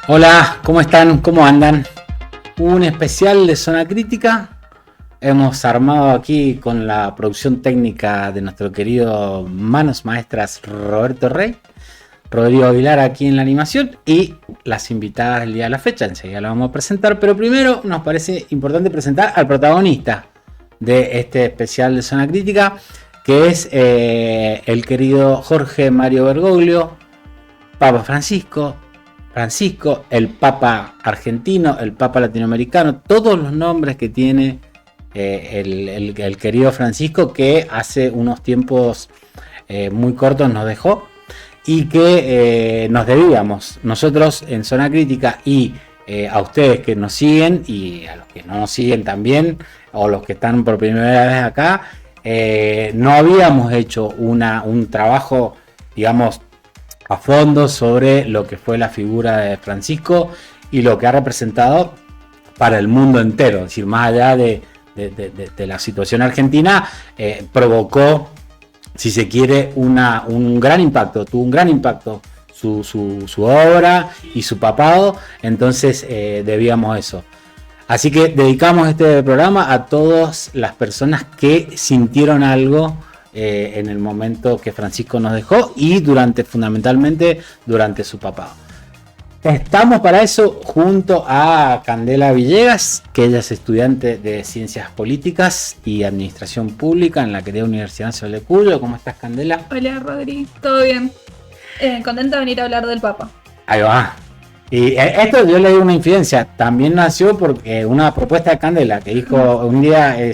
Hola, ¿cómo están? ¿Cómo andan? Un especial de Zona Crítica. Hemos armado aquí con la producción técnica de nuestro querido Manos Maestras Roberto Rey, Rodrigo Aguilar aquí en la animación y las invitadas del día de la fecha. Enseguida la vamos a presentar, pero primero nos parece importante presentar al protagonista de este especial de Zona Crítica, que es el querido Jorge Mario Bergoglio, Papa Francisco, el Papa argentino, el Papa latinoamericano, todos los nombres que tiene el querido Francisco, que hace unos tiempos muy cortos nos dejó y que nos debíamos nosotros en Zona Crítica y a ustedes que nos siguen y a los que no nos siguen también, o los que están por primera vez acá, no habíamos hecho un trabajo, digamos, a fondo sobre lo que fue la figura de Francisco y lo que ha representado para el mundo entero. Es decir, más allá de la situación argentina, provocó, si se quiere, un gran impacto, tuvo un gran impacto su obra y su papado. Entonces debíamos eso. Así que dedicamos este programa a todas las personas que sintieron algo en el momento que Francisco nos dejó y fundamentalmente durante su papado. Estamos para eso junto a Candela Villegas, que ella es estudiante de Ciencias Políticas y Administración Pública en la querida Universidad Nacional de Cuyo. ¿Cómo estás, Candela? Hola, Rodri, ¿todo bien? Contenta de venir a hablar del Papa. Ahí va. Y esto yo le digo una infidencia, también nació porque una propuesta de Candela que dijo un día, hay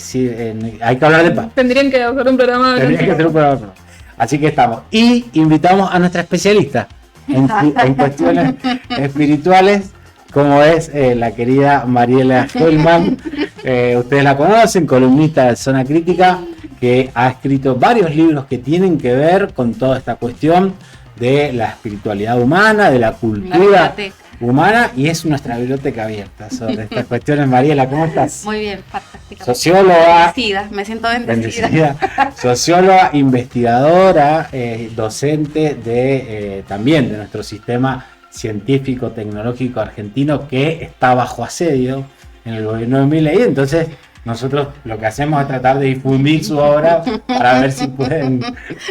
que hablar del Papa. Tendrían que hacer un programa. Así que estamos. Y invitamos a nuestra especialista en cuestiones espirituales, como es la querida Mariela Hellman. Ustedes la conocen, columnista de Zona Crítica, que ha escrito varios libros que tienen que ver con toda esta cuestión de la espiritualidad humana, de la cultura humana, y es nuestra biblioteca abierta sobre estas cuestiones. Mariela, ¿cómo estás? Muy bien, fantástica. Socióloga. Bendecida, me siento bendecida. Socióloga, investigadora, docente de también de nuestro sistema científico tecnológico argentino, que está bajo asedio en el gobierno de Milei. Entonces nosotros lo que hacemos es tratar de difundir su obra para ver si pueden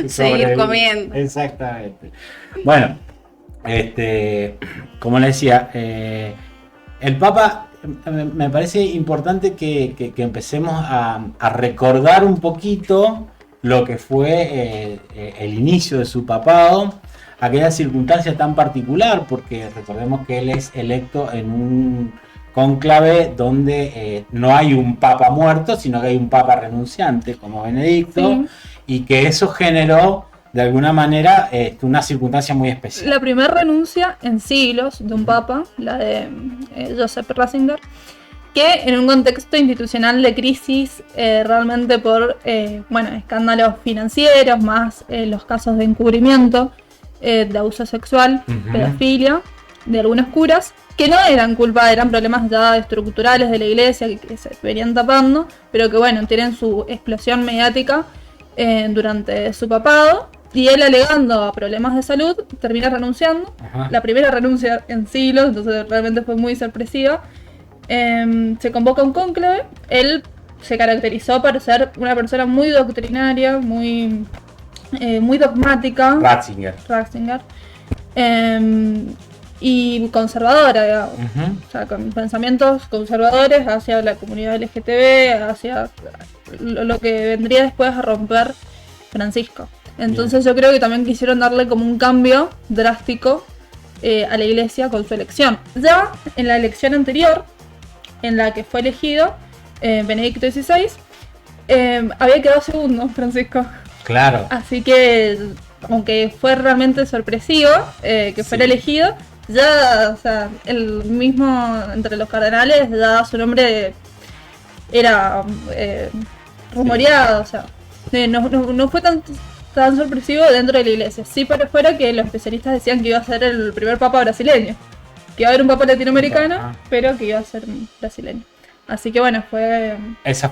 seguir comiendo. Exactamente. Bueno, como le decía, el Papa, me parece importante que empecemos a recordar un poquito lo que fue el inicio de su papado, aquella circunstancia tan particular, porque recordemos que él es electo en un cónclave donde no hay un papa muerto, sino que hay un papa renunciante como Benedicto, sí. Y que eso generó de alguna manera una circunstancia muy especial. La primera renuncia en siglos de un papa, la de Joseph Ratzinger, que en un contexto institucional de crisis, realmente por escándalos financieros, más los casos de encubrimiento, de abuso sexual, pedofilia, de algunos curas, que no eran culpa, eran problemas ya estructurales de la iglesia que se venían tapando, pero que tienen su explosión mediática durante su papado, y él, alegando a problemas de salud, termina renunciando. Ajá. La primera renuncia en siglos, entonces realmente fue muy sorpresiva. Se convoca un cónclave. Él se caracterizó por ser una persona muy doctrinaria, muy dogmática. Ratzinger. Y conservadora, digamos. O sea, con pensamientos conservadores hacia la comunidad LGTB, hacia lo que vendría después a romper Francisco. Entonces yo creo que también quisieron darle como un cambio drástico a la iglesia con su elección. Ya en la elección anterior, en la que fue elegido Benedicto XVI, había quedado segundo Francisco. Claro. Así que, aunque fue realmente sorpresivo que fuera elegido, ya, o sea, el mismo entre los cardenales, ya su nombre era rumoreado, o sea, no fue tan sorpresivo dentro de la iglesia. Sí, para fuera que los especialistas decían que iba a ser el primer papa brasileño, que iba a haber un papa latinoamericano, pero que iba a ser brasileño. Así que fue... Esa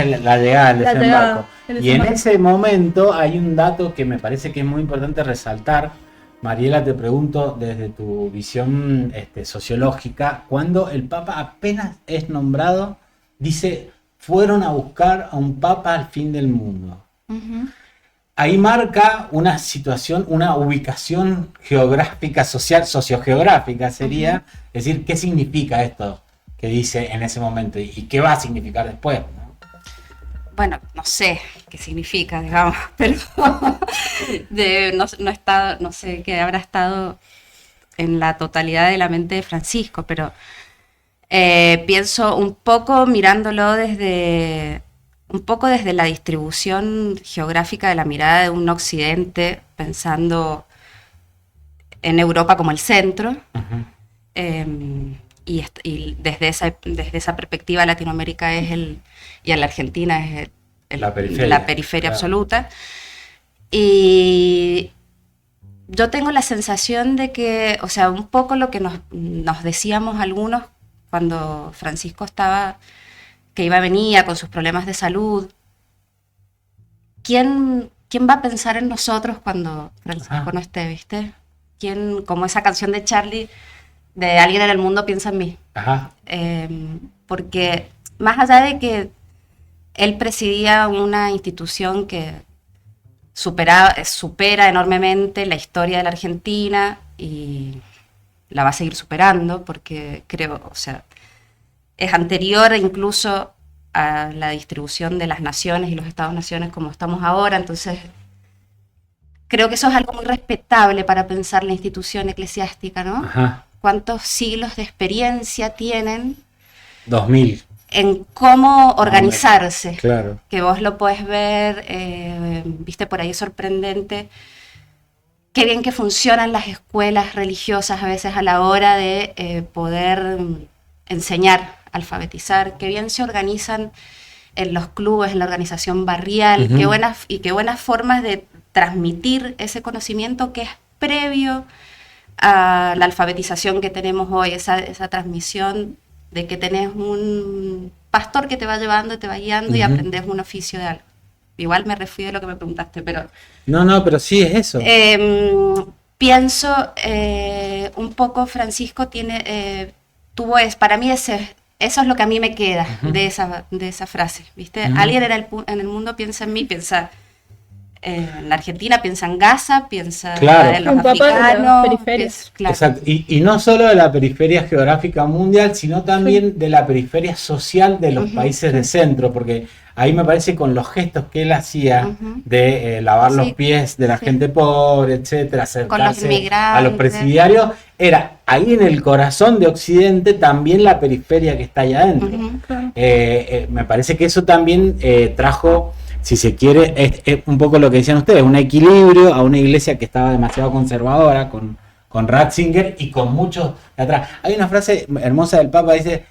es la llegada del desembarco. Y en ese momento hay un dato que me parece que es muy importante resaltar, Mariela, te pregunto desde tu visión sociológica, cuando el Papa apenas es nombrado, dice, fueron a buscar a un Papa al fin del mundo. Ujú. Ahí marca una situación, una ubicación geográfica, social, sociogeográfica sería, es decir, ¿qué significa esto que dice en ese momento y qué va a significar después, ¿no? Bueno, no sé qué significa, digamos, pero no sé qué habrá estado en la totalidad de la mente de Francisco, pero pienso un poco mirándolo un poco desde la distribución geográfica de la mirada de un occidente, pensando en Europa como el centro, Ujú. y desde esa perspectiva Latinoamérica y a la Argentina es La periferia, la periferia claro. absoluta. Y yo tengo la sensación de que, o sea, un poco lo que nos decíamos algunos cuando Francisco venía con sus problemas de salud. ¿Quién va a pensar en nosotros cuando Francisco no esté, viste? Como esa canción de Charlie, de Alguien en el mundo piensa en mí. Ajá. Porque más allá de que él presidía una institución que supera enormemente la historia de la Argentina y la va a seguir superando porque creo, o sea, es anterior incluso a la distribución de las naciones y los estados-naciones como estamos ahora, entonces creo que eso es algo muy respetable para pensar la institución eclesiástica, ¿no? Ajá. ¿Cuántos siglos de experiencia tienen 2000. en cómo organizarse? Claro. Que vos lo podés ver, viste, por ahí es sorprendente qué bien que funcionan las escuelas religiosas a veces a la hora de poder enseñar, alfabetizar, qué bien se organizan en los clubes, en la organización barrial, Uh-huh. qué buenas formas de transmitir ese conocimiento que es previo a la alfabetización que tenemos hoy, esa transmisión de que tenés un pastor que te va llevando y te va guiando y aprendes un oficio de algo. Igual me refiero a lo que me preguntaste, pero... No, pero sí es eso. Pienso, un poco Francisco para mí eso es lo que a mí me queda de esa frase, ¿viste? Alguien en el mundo piensa en mí, piensa en la Argentina, piensa en Gaza, piensa en los africanos. Claro. Exacto. Y no solo de la periferia geográfica mundial, sino también de la periferia social de los países de centro, porque ahí me parece con los gestos que él hacía de lavar los pies de la gente pobre, etcétera, acercarse a los presidiarios, era ahí en el corazón de Occidente también la periferia que está allá adentro. Me parece que eso también trajo, si se quiere, es un poco lo que decían ustedes, un equilibrio a una iglesia que estaba demasiado conservadora con Ratzinger y con muchos de atrás. Hay una frase hermosa del Papa, dice,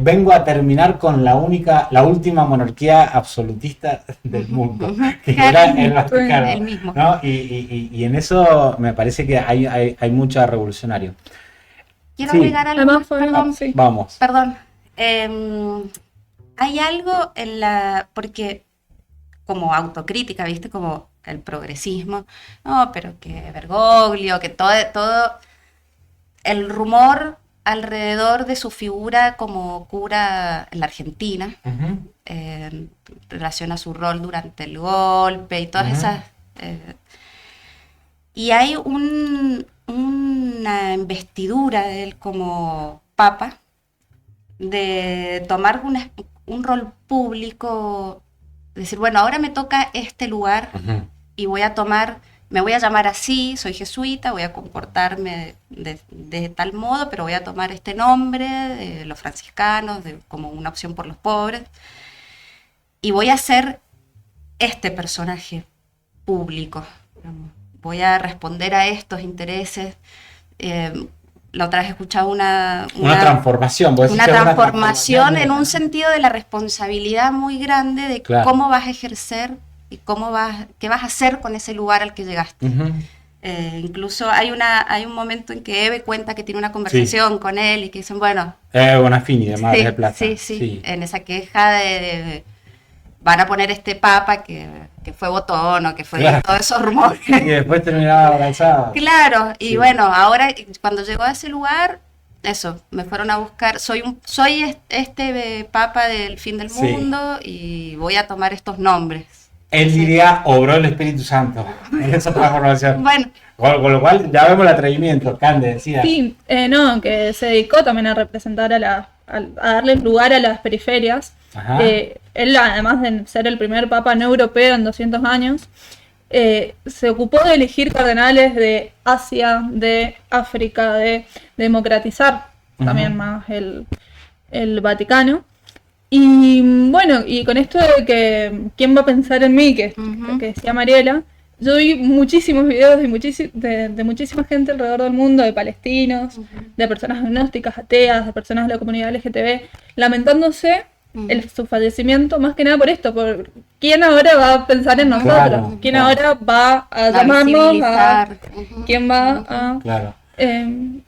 vengo a terminar con la última monarquía absolutista del mundo, que era el Vaticano, el mismo. ¿no? Y en eso me parece que hay mucho revolucionario. Quiero agregar algo. Además, perdón, sí. Vamos. Perdón. Hay algo porque como autocrítica, ¿viste? Como el progresismo, no, pero que Bergoglio, que todo el rumor alrededor de su figura como cura en la Argentina, en relación a su rol durante el golpe y todas esas... y hay una investidura de él como papa, de tomar un rol público, decir, bueno, ahora me toca este lugar y me voy a llamar así, soy jesuita, voy a comportarme de tal modo, pero voy a tomar este nombre de los franciscanos como una opción por los pobres y voy a ser este personaje público, voy a responder a estos intereses. La otra vez escuchaba una transformación. Una transformación en un sentido de la responsabilidad muy grande de cómo vas a ejercer y qué vas a hacer con ese lugar al que llegaste. Incluso hay un momento en que Eve cuenta que tiene una conversación con él y que dicen, bueno... Bonafini de Mar del Plata. Sí, en esa queja van a poner este papa que fue botón o que fue Claro. todos esos rumores. Y después terminaba abrazado. Claro, y Sí. bueno, ahora cuando llegó a ese lugar, eso, me fueron a buscar, soy este papa del fin del Sí. mundo y voy a tomar estos nombres. Él Sí. diría, obró el Espíritu Santo. Esa transformación. Bueno, Con lo cual ya vemos el atrevimiento, Cande decía. Sí, no, que se dedicó también a representar a darle lugar a las periferias. Ajá. Él, además de ser el primer papa no europeo en 200 años, se ocupó de elegir cardenales de Asia, de África, de democratizar también más el Vaticano. Y bueno, y con esto de que quién va a pensar en mí, que decía Mariela, yo vi muchísimos videos de muchísima gente alrededor del mundo, de palestinos, de personas agnósticas, ateas, de personas de la comunidad LGTB, lamentándose su fallecimiento, más que nada por esto, por quién ahora va a pensar en nosotros, Claro, quién claro. ahora va a a llamarnos, visibilizar. quién va a... Claro.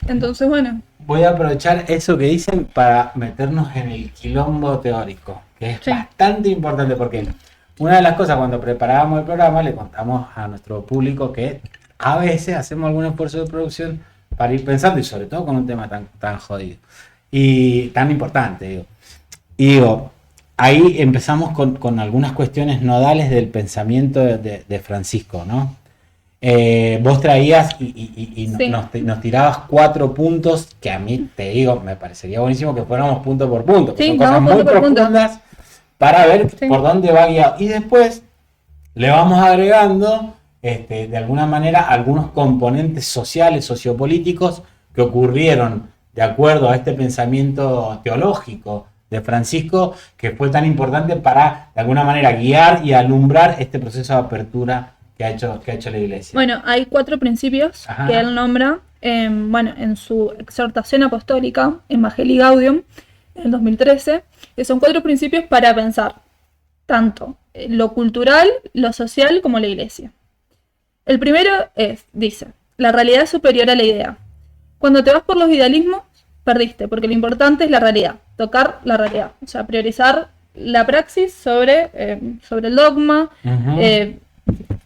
Entonces, bueno, Voy a aprovechar eso que dicen para meternos en el quilombo teórico, que es Sí. bastante importante porque una de las cosas cuando preparábamos el programa le contamos a nuestro público que a veces hacemos algún esfuerzo de producción para ir pensando y sobre todo con un tema tan jodido y tan importante, digo. Y digo, ahí empezamos con algunas cuestiones nodales del pensamiento de Francisco, ¿no? Vos traías y Sí. nos tirabas 4 puntos que a mí, te digo, me parecería buenísimo que fuéramos punto por punto. Sí, Son cosas vamos muy punto por punto. profundas para ver Sí. por dónde va guiado. Y después le vamos agregando, de alguna manera, algunos componentes sociales, sociopolíticos que ocurrieron de acuerdo a este pensamiento teológico de Francisco, que fue tan importante para, de alguna manera, guiar y alumbrar este proceso de apertura que ha hecho la Iglesia. bueno, hay 4 principios Ajá. que él nombra, en su exhortación apostólica, Evangelii Gaudium, en 2013, que son 4 principios para pensar tanto lo cultural, lo social como la Iglesia. El primero dice, la realidad es superior a la idea. Cuando te vas por los idealismos, perdiste, porque lo importante es la realidad, tocar la realidad, o sea, priorizar la praxis sobre el dogma. Ujú.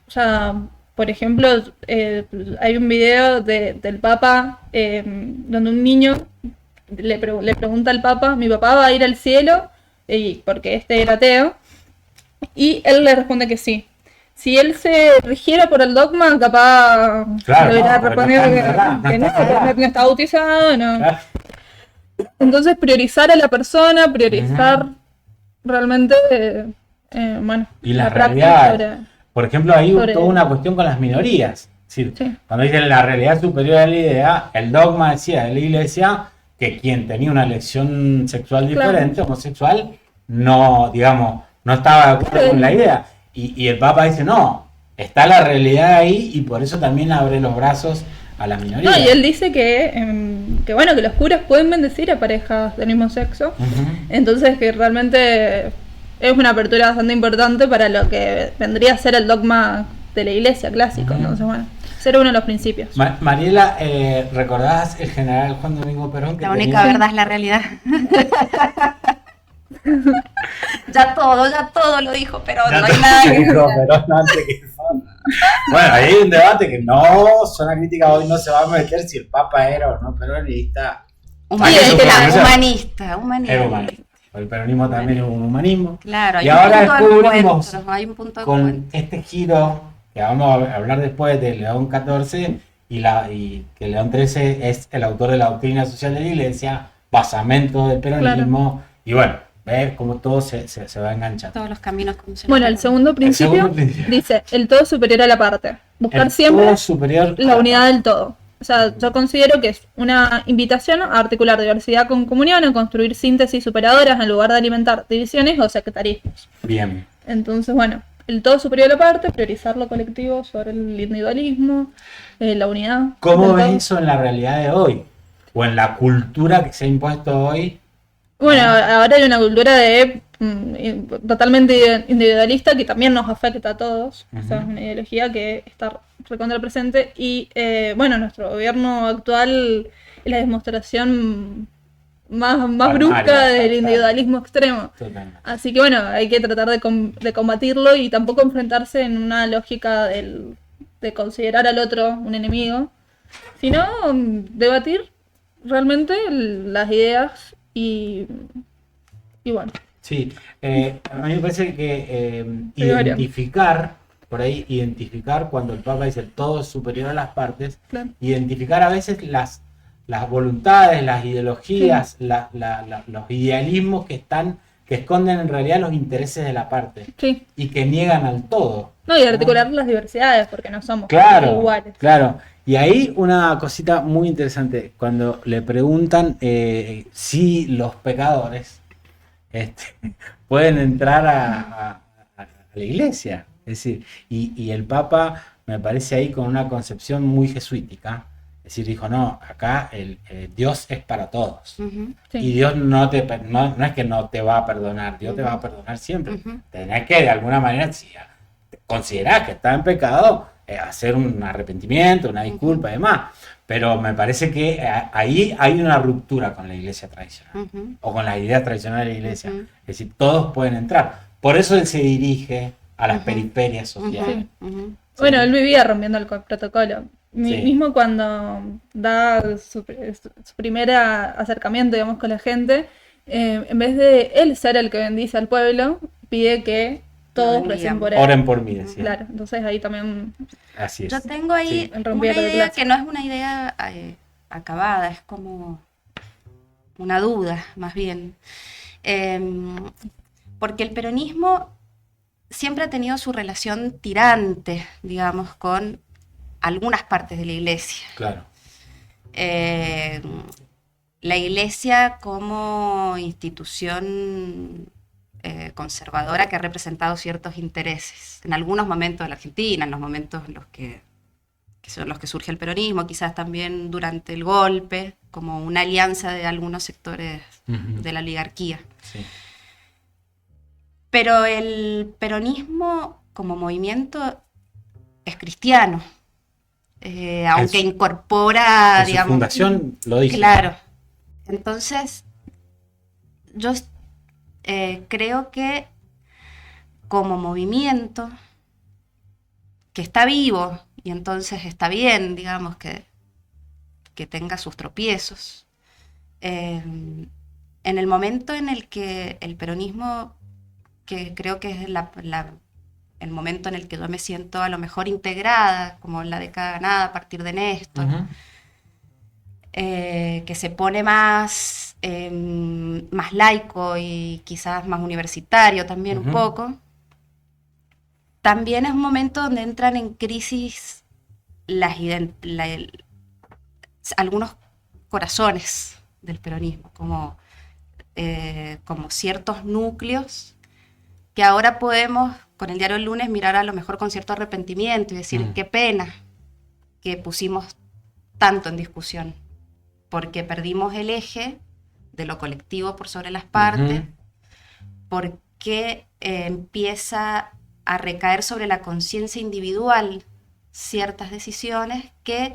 O sea, por ejemplo, hay un video del Papa donde un niño le pregunta al Papa, ¿mi papá va a ir al cielo? Porque este era ateo. Y él le responde que sí. Si él se rigiera por el dogma, capaz Claro, le hubiera no, respondido porque no está no está bautizado, no. Claro. Entonces, priorizar a la persona, priorizar realmente, bueno, Y la práctica realidad. sobre... Por ejemplo, hay sobre- toda una cuestión con las minorías. Es decir, Sí. cuando dicen la realidad superior a la idea, el dogma decía de la Iglesia que quien tenía una elección sexual Claro. diferente, homosexual, no, digamos, no estaba de acuerdo con la idea. Y el Papa dice, no, está la realidad ahí y por eso también abre los brazos a la minoría. No, y él dice que bueno, que los curas pueden bendecir a parejas del mismo sexo. Ujú. Entonces que realmente es una apertura bastante importante para lo que vendría a ser el dogma de la Iglesia clásico. Ujú. Entonces, bueno, ese era uno de los principios. Mariela, ¿recordás el general Juan Domingo Perón? Que La única tenía- verdad es la realidad. ya todo lo dijo, pero Ya no hay te nada que dijo decir. Perón antes que Juan. Bueno, ahí hay un debate que no, Zona Crítica hoy no se va a meter si el Papa era o no peronista. Sí, es que la- Humanista. Es humanista. El peronismo también es un humanismo. Claro, Y hay un ahora punto de descubrimos encuentro, hay un punto de con encuentro. este giro que vamos a hablar después de León XIV y que León XIII es el autor de la doctrina social de la Iglesia, basamento del peronismo, y bueno, ver cómo todo se va enganchando. Todos los caminos conducen. Bueno, el segundo principio segundo principio. dice el todo superior a la parte. Buscar El siempre todo superior a la unidad del todo. O sea, yo considero que es una invitación a articular diversidad con comunión, a construir síntesis superadoras en lugar de alimentar divisiones o sectarismos. Bien. Entonces, bueno, el todo superior a la parte, priorizar lo colectivo sobre el individualismo, la unidad. ¿Cómo del ves todo. eso en la realidad de hoy? O en la cultura que se ha impuesto hoy. Bueno, ahora hay una cultura de totalmente individualista que también nos afecta a todos. O sea, es una ideología que está recontra presente y bueno, nuestro gobierno actual es la demostración más brusca del individualismo extremo. Totalmente. Así que bueno, hay que tratar de combatirlo y tampoco enfrentarse en una lógica de considerar al otro un enemigo, sino debatir realmente las ideas y bueno. Sí, a mí me parece que identificar cuando el Papa dice el todo es superior a las partes, Claro. identificar a veces las voluntades, las ideologías, los idealismos que esconden en realidad los intereses de la parte Sí. y que niegan al todo. No, y articular las diversidades, porque no somos iguales. Claro. Y ahí una cosita muy interesante, cuando le preguntan si los pecadores pueden entrar a la iglesia. Es decir, y el Papa me parece ahí con una concepción muy jesuítica. Es decir, dijo, no, acá Dios es para todos. Ujú. Sí. Y Dios no es que no te va a perdonar, Dios te va a perdonar siempre. Ujú. Tenés que de alguna manera, si considerás que estás en pecado, hacer un arrepentimiento, una disculpa y demás. Pero me parece que ahí hay una ruptura con la iglesia tradicional, Ujú. o con las ideas tradicionales de la iglesia. Ujú. Es decir, todos pueden entrar. Por eso él se dirige a las Ujú. periferias sociales. Ujú. Ujú. Bueno, él vivía rompiendo el protocolo. Sí. Mismo cuando da su primer acercamiento, digamos, con la gente, en vez de él ser el que bendice al pueblo, pide que todos Lo recen por él. Oren por mí, decía. Claro, entonces ahí también Así es. Yo tengo ahí Sí. El una rompimiento de idea clase. que no es una idea acabada, es como una duda, más bien. Porque el peronismo siempre ha tenido su relación tirante, digamos, con algunas partes de la iglesia. Claro. La iglesia como institución conservadora que ha representado ciertos intereses en algunos momentos de la Argentina, en los momentos en los que son los que surge el peronismo, quizás también durante el golpe, como una alianza de algunos sectores Ujú. de la oligarquía. Sí. Pero el peronismo como movimiento es cristiano, aunque incorpora, En su digamos... fundación lo dice. Claro. Entonces, yo creo que como movimiento que está vivo y entonces está bien, digamos, que tenga sus tropiezos, en el momento en el que el peronismo, que creo que es el momento en el que yo me siento a lo mejor integrada, como en la década ganada a partir de Néstor, Ujú. que se pone más laico y quizás más universitario también un Ujú. poco, también es un momento donde entran en crisis algunos corazones del peronismo, como ciertos núcleos que ahora podemos, con el diario El Lunes, mirar a lo mejor con cierto arrepentimiento y decir, qué pena que pusimos tanto en discusión, porque perdimos el eje de lo colectivo por sobre las partes, porque empieza a recaer sobre la conciencia individual ciertas decisiones que,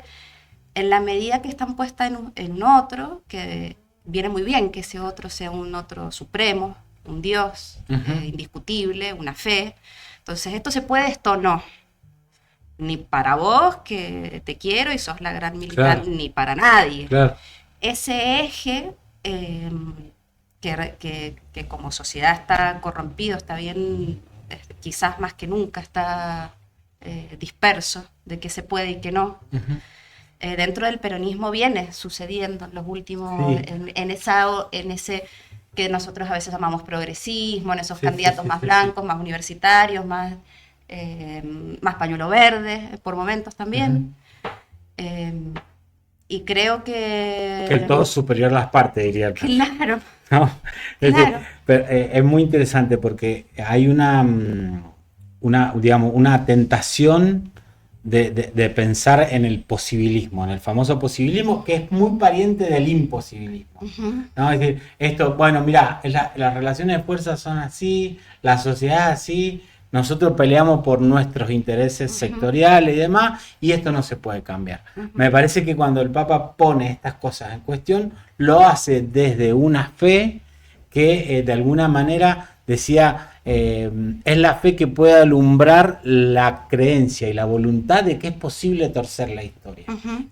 en la medida que están puestas en otro, que viene muy bien que ese otro sea un otro supremo, un Dios indiscutible, una fe. Entonces, esto se puede, esto no. Ni para vos, que te quiero y sos la gran militar, Claro. ni para nadie. Claro. Ese eje que como sociedad está corrompido, está bien, quizás más que nunca está disperso de qué se puede y qué no. Ujú. Dentro del peronismo viene sucediendo en los últimos, Sí. en ese que nosotros a veces llamamos progresismo, en esos Sí, candidatos sí, más sí, blancos, más universitarios, más pañuelo verde, por momentos también. Y creo que el todo es superior a las partes, diría el profe. Claro. ¿No? Claro. Pero, es muy interesante porque hay digamos, una tentación de pensar en el posibilismo, en el famoso posibilismo, que es muy pariente del imposibilismo. ¿No? Es decir, esto, bueno, mira, las relaciones de fuerza son así, la sociedad es así, nosotros peleamos por nuestros intereses sectoriales y demás, y esto no se puede cambiar. Me parece que cuando el Papa pone estas cosas en cuestión, lo hace desde una fe que de alguna manera decía, es la fe que puede alumbrar la creencia y la voluntad de que es posible torcer la historia.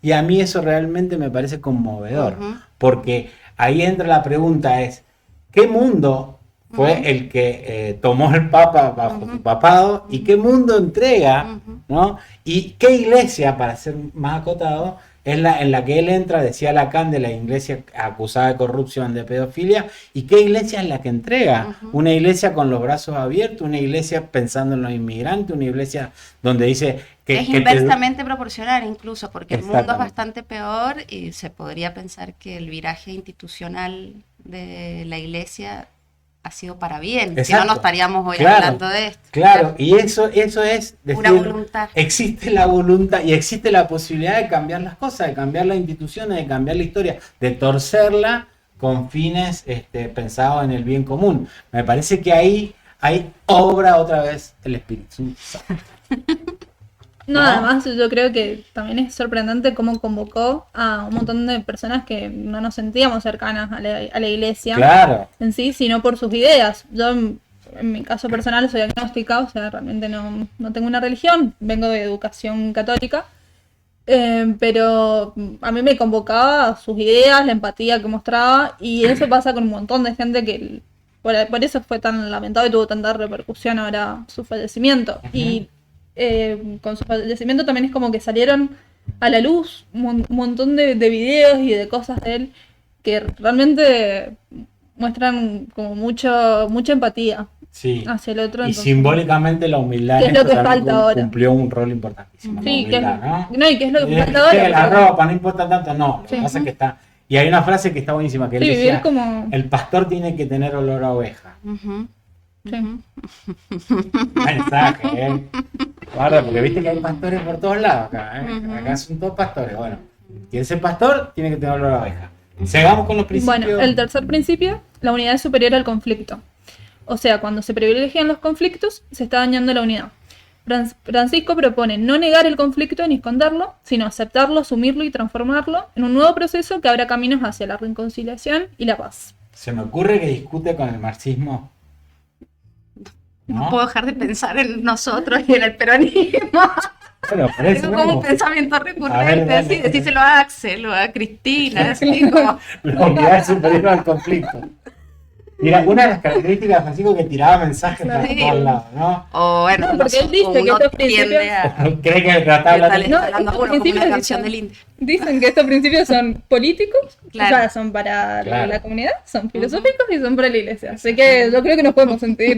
Y a mí eso realmente me parece conmovedor, porque ahí entra la pregunta es, ¿qué mundo fue el que tomó el Papa bajo su papado y qué mundo entrega, ¿no? Y qué iglesia, para ser más acotado, es en la que él entra, decía Lacan, de la iglesia acusada de corrupción, de pedofilia, y qué iglesia es la que entrega, una iglesia con los brazos abiertos, una iglesia pensando en los inmigrantes, una iglesia donde dice que es inversamente proporcional incluso, porque el mundo es bastante peor y se podría pensar que el viraje institucional de la iglesia ha sido para bien. Exacto. Si no, no estaríamos hoy hablando de esto. Claro, y eso es decir, una voluntad. Existe la voluntad y existe la posibilidad de cambiar las cosas, de cambiar las instituciones, de cambiar la historia, de torcerla con fines pensados en el bien común. Me parece que ahí obra otra vez el Espíritu Santo. No, además yo creo que también es sorprendente cómo convocó a un montón de personas que no nos sentíamos cercanas a la iglesia en sí, sino por sus ideas. Yo, en mi caso personal, soy agnóstica, o sea, realmente no tengo una religión, vengo de educación católica, pero a mí me convocaba sus ideas, la empatía que mostraba, y eso pasa con un montón de gente que por eso fue tan lamentable y tuvo tanta repercusión ahora su fallecimiento. Y con su fallecimiento también es como que salieron a la luz un montón de videos y de cosas de él que realmente muestran como mucha empatía hacia el otro. Y simbólicamente la humildad ¿qué es lo que falta ahora? Cumplió un rol importantísimo. Sí, humildad, ¿no? Y qué es lo que falta ahora. La ropa no importa tanto, no. Lo que pasa es que está. Y hay una frase que está buenísima que él decía: como... el pastor tiene que tener olor a oveja. Mensaje, Guarda, porque viste que hay pastores por todos lados acá, acá son todos pastores. Bueno, y ese pastor tiene que tener olor a oveja. Sigamos con los principios. Bueno, el tercer principio, la unidad es superior al conflicto. O sea, cuando se privilegian los conflictos, se está dañando la unidad. Francisco propone no negar el conflicto ni esconderlo, sino aceptarlo, asumirlo y transformarlo en un nuevo proceso que abra caminos hacia la reconciliación y la paz. Se me ocurre que discute con el marxismo. No puedo dejar de pensar en nosotros y en el peronismo. Bueno, tengo como un pensamiento recurrente, así, decíselo a Axel o a Cristina, así como... La unidad es superior al conflicto. Mira, una de las características de Francisco que tiraba mensajes para todos lados, ¿no? O bueno, porque él dice que estos principios... ¿Cree que trataba hablando como una canción del India? Dicen que estos principios son políticos, o sea, son para la comunidad, son filosóficos y son para la iglesia. Así que yo creo que nos podemos sentir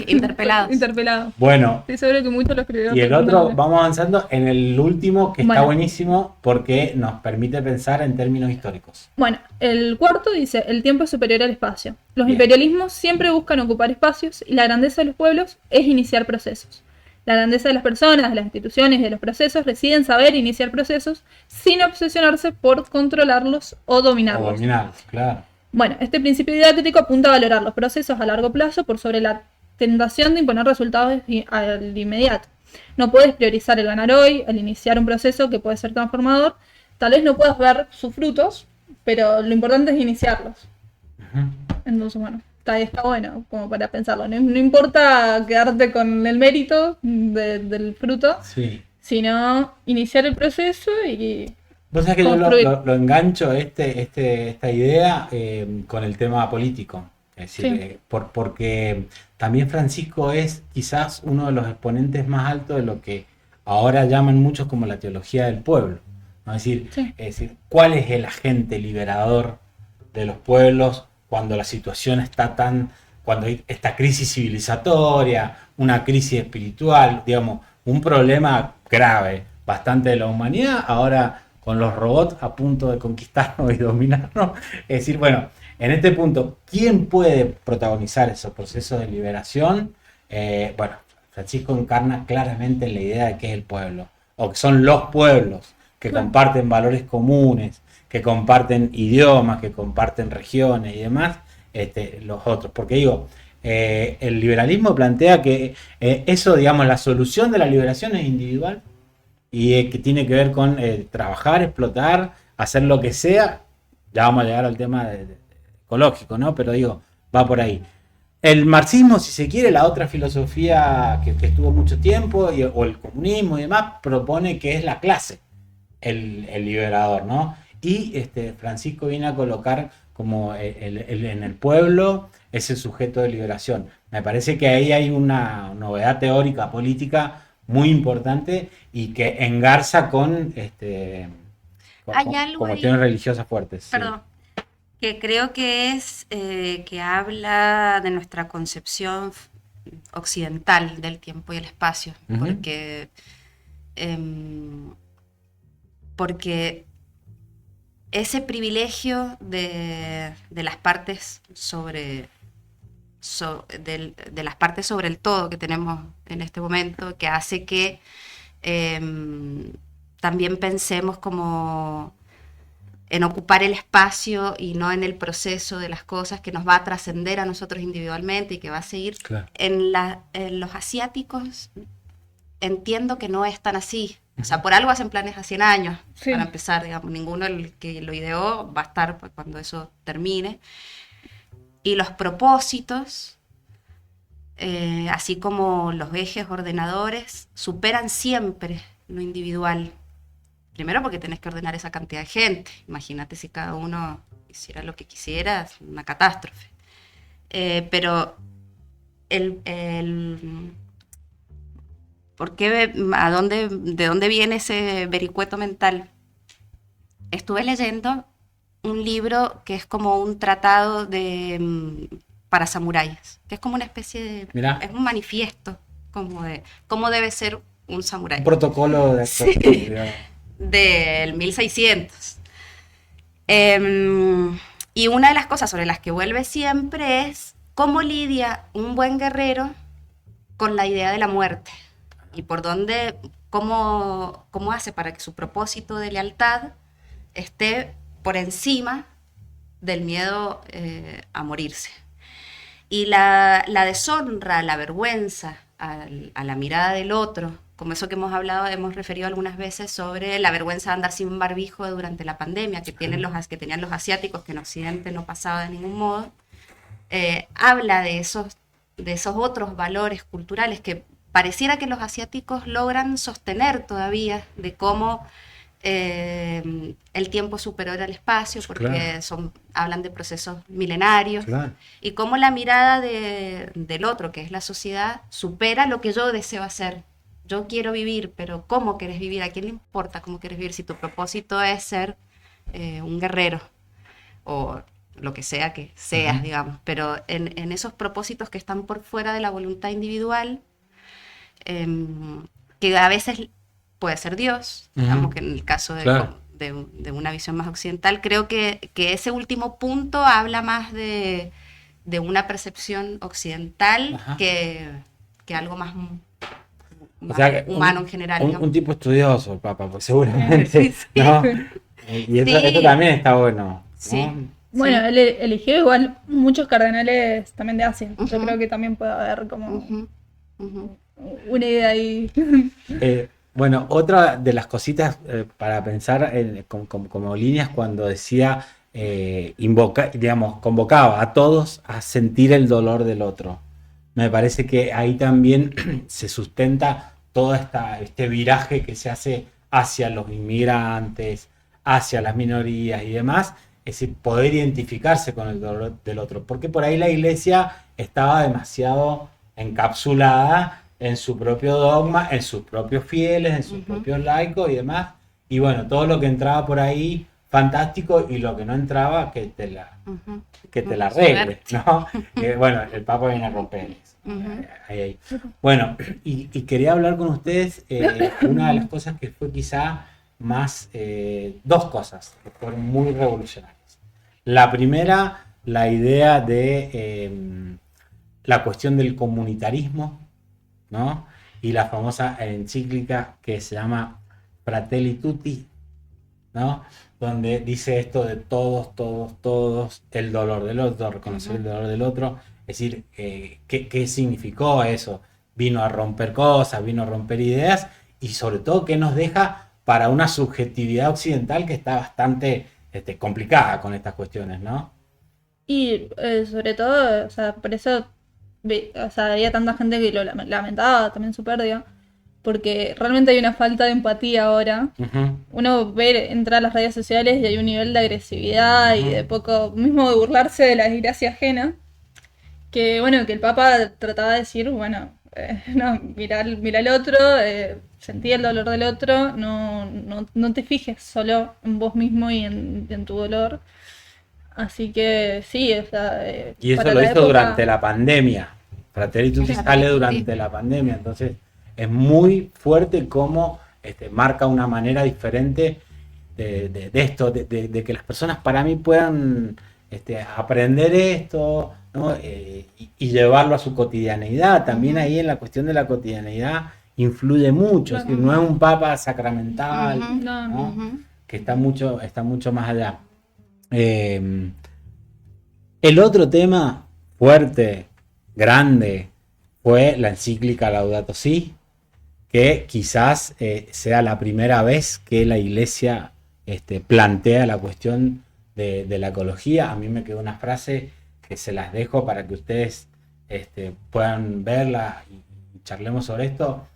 interpelados. Bueno, estoy seguro que muchos lo escribieron. Y el otro, vamos avanzando en el último, que está buenísimo porque nos permite pensar en términos históricos. Bueno, el cuarto dice: el tiempo es superior al espacio. Los imperialismos siempre buscan ocupar espacios y la grandeza de los pueblos es iniciar procesos. La grandeza de las personas, de las instituciones y de los procesos reside en saber iniciar procesos sin obsesionarse por controlarlos o dominarlos. Claro. Bueno, este principio didáctico apunta a valorar los procesos a largo plazo por sobre la tentación de imponer resultados al inmediato. No puedes priorizar el ganar hoy, el iniciar un proceso que puede ser transformador. Tal vez no puedas ver sus frutos, pero lo importante es iniciarlos. Entonces, bueno, está bueno como para pensarlo. No importa quedarte con el mérito del fruto, sino iniciar el proceso y vos sabés que yo lo engancho esta idea con el tema político. Es decir, porque también Francisco es quizás uno de los exponentes más altos de lo que ahora llaman muchos como la teología del pueblo, ¿no? Es decir, ¿cuál es el agente liberador de los pueblos cuando la situación está cuando hay esta crisis civilizatoria, una crisis espiritual, digamos, un problema grave, bastante de la humanidad, ahora con los robots a punto de conquistarnos y dominarnos? Es decir, bueno, en este punto, ¿quién puede protagonizar esos procesos de liberación? Bueno, Francisco encarna claramente la idea de que es el pueblo, o que son los pueblos que comparten valores comunes, que comparten idiomas, que comparten regiones y demás, los otros. Porque digo, el liberalismo plantea que eso, digamos, la solución de la liberación es individual y que tiene que ver con trabajar, explotar, hacer lo que sea. Ya vamos a llegar al tema ecológico, ¿no? Pero digo, va por ahí. El marxismo, si se quiere, la otra filosofía que estuvo mucho tiempo, o el comunismo y demás, propone que es la clase el liberador, ¿no? Y Francisco viene a colocar como en el pueblo ese sujeto de liberación. Me parece que ahí hay una novedad teórica, política muy importante y que engarza con, Hay algo con ahí, cuestiones religiosas fuertes. perdón, que creo que es que habla de nuestra concepción occidental del tiempo y el espacio, Ujú. Porque ese privilegio de las partes de las partes sobre el todo que tenemos en este momento, que hace que también pensemos como en ocupar el espacio y no en el proceso de las cosas, que nos va a trascender a nosotros individualmente y que va a seguir. Claro. En los asiáticos entiendo que no es tan así. O sea, por algo hacen planes a 100 años, Sí. para empezar, digamos, ninguno el que lo ideó va a estar cuando eso termine. Y los propósitos, así como los ejes ordenadores, superan siempre lo individual. Primero porque tenés que ordenar esa cantidad de gente. Imagínate si cada uno hiciera lo que quisiera, es una catástrofe. Pero ¿por qué, de dónde viene ese vericueto mental? Estuve leyendo un libro que es como un tratado para samuráis, que es como una especie de... Mirá. Es un manifiesto como de cómo debe ser un samurái. Un protocolo de Sí. digamos. Del 1600. Y una de las cosas sobre las que vuelve siempre es cómo lidia un buen guerrero con la idea de la muerte y por dónde, cómo hace para que su propósito de lealtad esté por encima del miedo a morirse. Y la deshonra, la vergüenza a la mirada del otro, como eso que hemos hablado, hemos referido algunas veces sobre la vergüenza de andar sin barbijo durante la pandemia que tenían los asiáticos, que en Occidente no pasaba de ningún modo, habla de esos otros valores culturales que pareciera que los asiáticos logran sostener todavía, de cómo el tiempo es superior al espacio, porque Claro. hablan de procesos milenarios, Claro. y cómo la mirada del otro, que es la sociedad, supera lo que yo deseo hacer. Yo quiero vivir, pero ¿cómo quieres vivir? ¿A quién le importa cómo quieres vivir? Si tu propósito es ser un guerrero o lo que sea que seas, digamos. Pero en esos propósitos que están por fuera de la voluntad individual, que a veces puede ser Dios, digamos que en el caso de una visión más occidental, creo que ese último punto habla más de una percepción occidental que algo más O sea, humano en general. Un tipo estudioso, el Papa, pues seguramente, Sí, sí. ¿no? Y eso también está bueno, ¿no? Sí. Bueno, Sí. él eligió igual muchos cardenales también de Asia. Yo Ujú. creo que también puede haber como Ujú, ujú. una idea ahí. Bueno, otra de las cositas para pensar como líneas cuando decía, convocaba a todos a sentir el dolor del otro. Me parece que ahí también se sustenta todo este viraje que se hace hacia los inmigrantes, hacia las minorías y demás, es decir, poder identificarse con el dolor del otro, porque por ahí la iglesia estaba demasiado encapsulada en su propio dogma, en sus propios fieles, en sus propios laicos y demás, y bueno, todo lo que entraba por ahí, fantástico, y lo que no entraba, que te la arregle, ¿no? Bueno, el Papa viene a romper eso. Ahí. Bueno, y quería hablar con ustedes una de las cosas que fue quizá más, dos cosas que fueron muy revolucionarias. La primera, la idea de la cuestión del comunitarismo, ¿no? Y la famosa encíclica que se llama Fratelli Tutti, ¿no? Donde dice esto de todos, el dolor del otro, reconocer el dolor del otro. Es decir, ¿qué significó eso? Vino a romper cosas, vino a romper ideas y sobre todo qué nos deja para una subjetividad occidental que está bastante complicada con estas cuestiones, ¿no? Y sobre todo, o sea, por eso o sea, había tanta gente que lo lamentaba también su pérdida, porque realmente hay una falta de empatía ahora. Ujú. Uno ve, entra a las redes sociales y hay un nivel de agresividad y de poco, mismo de burlarse de la desgracia ajena, que bueno, que el Papa trataba de decir, bueno, no, mira al otro, sentí el dolor del otro, no te fijes solo en vos mismo y en tu dolor. Así que sí, o sea, Y eso para lo la hizo época... durante la pandemia. Fratelli Tutti sale durante la pandemia, entonces es muy fuerte cómo marca una manera diferente de esto, de que las personas para mí puedan aprender esto, ¿no? Y llevarlo a su cotidianeidad. También ahí en la cuestión de la cotidianeidad influye mucho, es decir, no es un papa sacramental, ¿no? Que está mucho más allá. El otro tema fuerte, grande, fue la encíclica Laudato Si, que quizás sea la primera vez que la Iglesia plantea la cuestión de la ecología. A mí me quedó una frase que se las dejo para que ustedes puedan verla y charlemos sobre esto.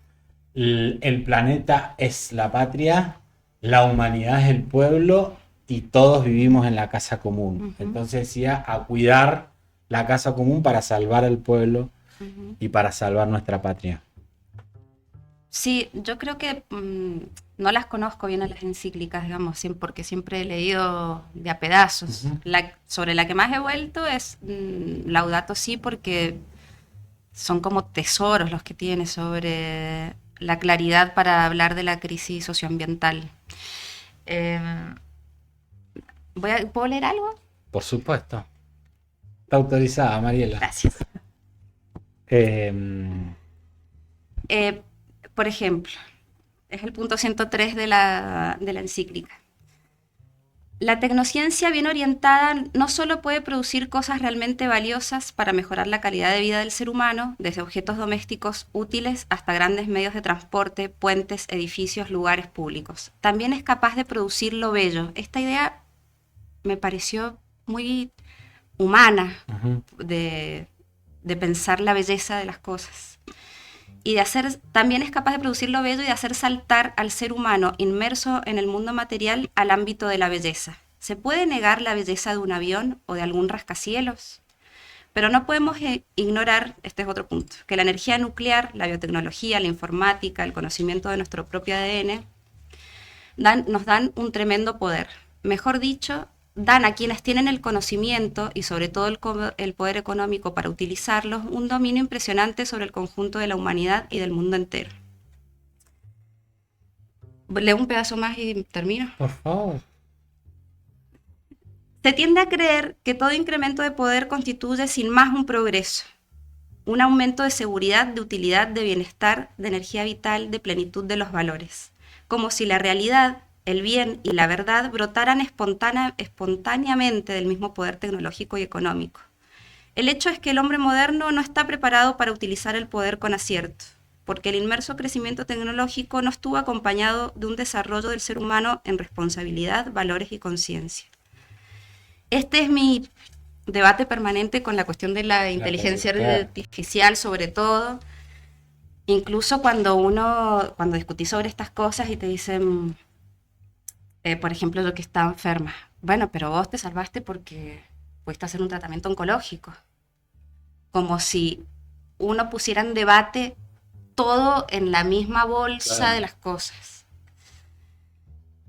El planeta es la patria, la humanidad es el pueblo y todos vivimos en la casa común. Entonces decía a cuidar la casa común para salvar al pueblo y para salvar nuestra patria. Sí, yo creo que no las conozco bien a las encíclicas, digamos, porque siempre he leído de a pedazos. Sobre la que más he vuelto es Laudato Si, porque son como tesoros los que tiene sobre la claridad para hablar de la crisis socioambiental. ¿Puedo leer algo? Por supuesto. Está autorizada, Mariela. Gracias. Por ejemplo, es el punto 103 de la encíclica. La tecnociencia bien orientada no solo puede producir cosas realmente valiosas para mejorar la calidad de vida del ser humano, desde objetos domésticos útiles hasta grandes medios de transporte, puentes, edificios, lugares públicos. También es capaz de producir lo bello. Esta idea me pareció muy humana de pensar la belleza de las cosas. Y también es capaz de producir lo bello y de hacer saltar al ser humano inmerso en el mundo material al ámbito de la belleza. ¿Se puede negar la belleza de un avión o de algún rascacielos? Pero no podemos ignorar, este es otro punto, que la energía nuclear, la biotecnología, la informática, el conocimiento de nuestro propio ADN, nos dan un tremendo poder. Mejor dicho, dan a quienes tienen el conocimiento y sobre todo el poder económico para utilizarlos un dominio impresionante sobre el conjunto de la humanidad y del mundo entero. Leo un pedazo más y termino. Por favor. Se tiende a creer que todo incremento de poder constituye sin más un progreso, un aumento de seguridad, de utilidad, de bienestar, de energía vital, de plenitud de los valores, como si la realidad, el bien y la verdad brotaran espontáneamente del mismo poder tecnológico y económico. El hecho es que el hombre moderno no está preparado para utilizar el poder con acierto, porque el inmerso crecimiento tecnológico no estuvo acompañado de un desarrollo del ser humano en responsabilidad, valores y conciencia. Este es mi debate permanente con la cuestión de la inteligencia artificial, sobre todo. Incluso cuando discutí sobre estas cosas y te dicen... por ejemplo, yo que estaba enferma. Bueno, pero vos te salvaste porque pudiste hacer un tratamiento oncológico. Como si uno pusiera en debate todo en la misma bolsa de las cosas.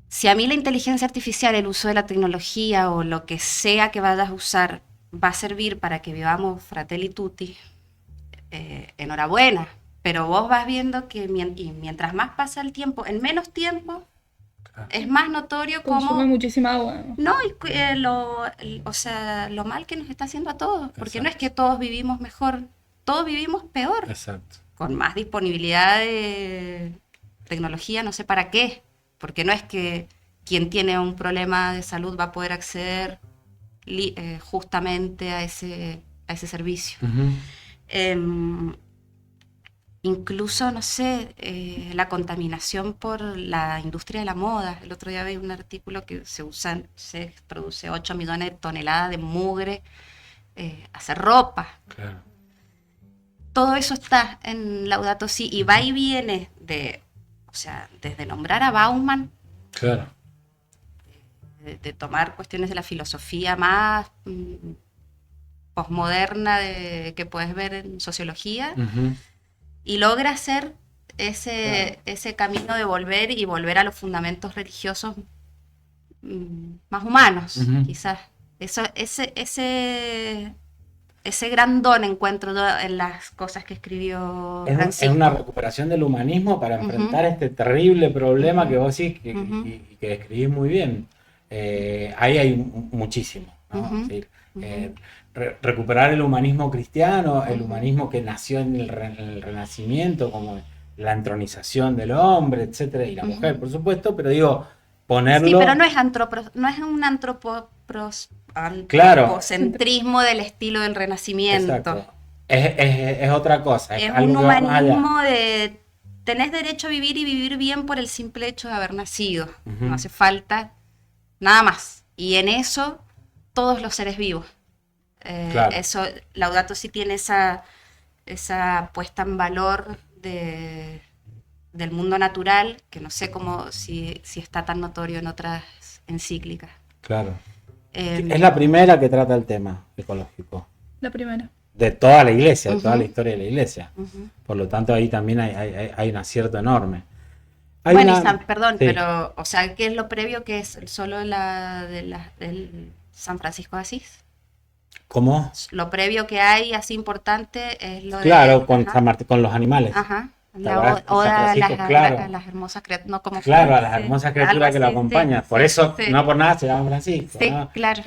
Si a mí la inteligencia artificial, el uso de la tecnología o lo que sea que vayas a usar va a servir para que vivamos fratelli tutti, enhorabuena. Pero vos vas viendo que mientras más pasa el tiempo, en menos tiempo, es más notorio cómo... Consume muchísima agua. No, o sea, lo mal que nos está haciendo a todos. Porque Exacto. no es que todos vivimos mejor, todos vivimos peor. Exacto. Con más disponibilidad de tecnología, no sé para qué. Porque no es que quien tiene un problema de salud va a poder acceder justamente a a ese servicio. Ujú. Incluso, no sé, la contaminación por la industria de la moda. El otro día vi un artículo que se produce 8 millones de toneladas de mugre, hacer ropa. Claro. Todo eso está en Laudato Si y va y viene o sea, desde nombrar a Bauman, Claro. de tomar cuestiones de la filosofía más posmoderna que puedes ver en sociología, Ujú. y logra hacer Claro. ese camino de volver a los fundamentos religiosos más humanos, Ujú. quizás. Ese gran don encuentro yo en las cosas que escribió Es Francisco. una recuperación del humanismo para Ujú. enfrentar este terrible problema que vos decís Ujú. y que describís muy bien. Ahí hay muchísimo, ¿no? Ujú. Es decir, Ujú. recuperar el humanismo cristiano, el Ujú. humanismo que nació en en el Renacimiento, como la entronización del hombre, etcétera, y la Ujú. mujer, por supuesto, pero digo, Sí, ponerlo. pero no es un Claro, antropocentrismo del estilo del Renacimiento. exacto. Es otra cosa, es Es algo un que va más allá. humanismo de tenés derecho a vivir y vivir bien por el simple hecho de haber nacido. Ujú. No hace falta nada más. Y en eso, todos los seres vivos. Claro. Eso, Laudato Si tiene esa puesta en valor del mundo natural, que no sé si está tan notorio en otras encíclicas. Claro. Eh, Es la primera que trata el tema ecológico. La primera. De toda la iglesia, de toda la Ujú. historia de la iglesia. Ujú. Por lo tanto, ahí también hay un acierto enorme. Bueno, perdón, Sí. pero, o sea, ¿qué es lo previo que es solo del San Francisco de Asís? ¿Cómo? Lo previo que hay, así importante, es lo Claro, de... con Ajá, San Martín, con los animales. ajá, ¿Te la acordás? San oda Francisco, claro. a las hermosas criaturas, no, ¿cómo Claro, fue? a las Sí, hermosas Algo criaturas que lo así, acompañan. sí, Por sí, eso, sí, no por nada se llama Francisco, sí, ¿no? claro.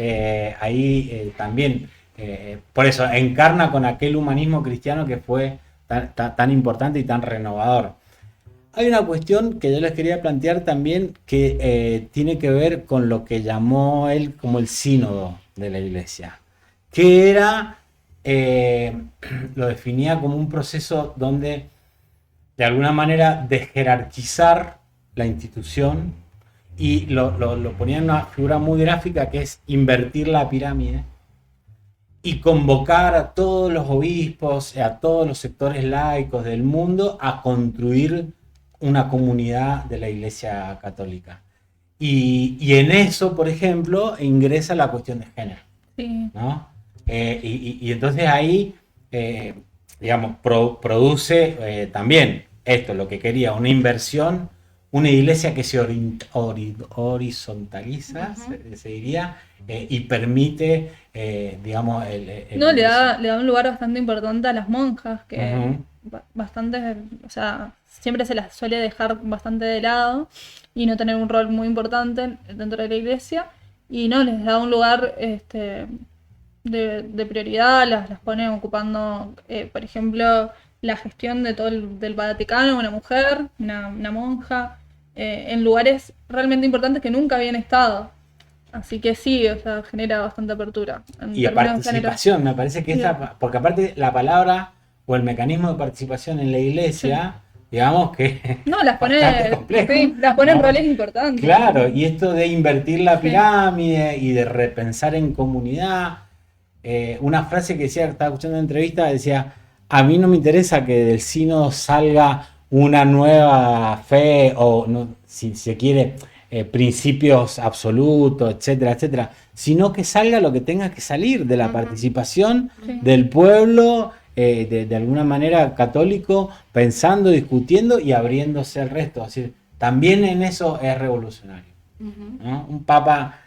Ahí también, por eso, encarna con aquel humanismo cristiano que fue tan importante y tan renovador. Hay una cuestión que yo les quería plantear también que tiene que ver con lo que llamó él como el sínodo de la iglesia, que era, lo definía como un proceso donde de alguna manera desjerarquizar la institución y lo ponía en una figura muy gráfica que es invertir la pirámide y convocar a todos los obispos, a todos los sectores laicos del mundo a construir una comunidad de la Iglesia Católica. Y en eso, por ejemplo, ingresa la cuestión de género, Sí. ¿no? Y entonces ahí, digamos, produce también esto, lo que quería, una inversión, una iglesia que se horizontaliza, Ujú. se diría, y permite, digamos, No, le ingreso. da un lugar bastante importante a las monjas, que Ujú. bastante, o sea, siempre se las suele dejar bastante de lado y no tener un rol muy importante dentro de la iglesia. Y no, les da un lugar de prioridad, las ponen ocupando, por ejemplo, la gestión de todo del Vaticano, una mujer, una monja, en lugares realmente importantes que nunca habían estado. Así que sí, o sea, genera bastante apertura en Y a términos de género. participación, me parece que Sí, esa, porque aparte la palabra o el mecanismo de participación en la sí. iglesia, digamos que es No, las bastante pone, complejo, sí, las pone en ¿no? roles importantes. Claro, y esto de invertir la Sí. pirámide y de repensar en comunidad, una frase que decía, estaba escuchando una entrevista, decía, a mí no me interesa que del sínodo salga una nueva fe o, no, si se quiere, principios absolutos, etcétera, etcétera, sino que salga lo que tenga que salir de la Ujú. participación Sí. del pueblo, de alguna manera católico, pensando, discutiendo y abriéndose al resto. Es decir, también en eso es revolucionario, Ujú. ¿no? Un papa